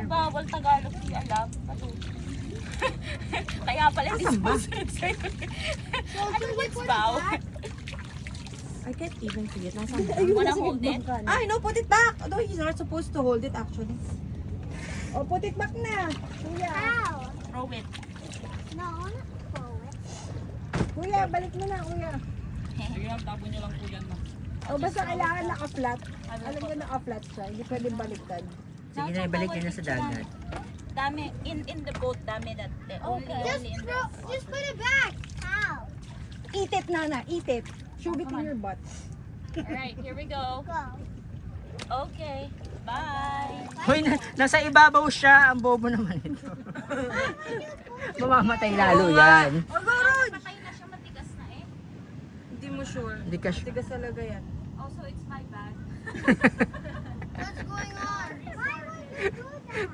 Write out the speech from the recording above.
bawal Tagalog, di alam. Kaya pala hindi susunod sa'yo. Ano what's bow? I can't even see it. Nasa Wanna hold it? Ay, no, put it back. Although he's not supposed to hold it actually. Oh, put it back na. Kuya. How? Throw it. No, not throw it. Kuya, balik mo na, kuya. Sige lang, tapon nyo lang po yan. O, basta kailangan naka-flat. Alam niyo naka-flat siya. Hindi pwedeng baliktad. Sige na, ibalik nyo na sa dagat. Dami, in the boat, dami that. Only in the Just put it back. How? Eat it, Nana. Eat it. Shove it in your butt. Alright, here we go. Go. Okay, bye. Hoy, nasa ibabaw siya. Ang bobo naman ito. Mamamatay lalo yan. Oh, go, Rog! Patay na siya, matigas na eh. Hindi mo sure. Hindi ka Tigas talaga yan. Also, it's my bag. What's going on? Why would you do that?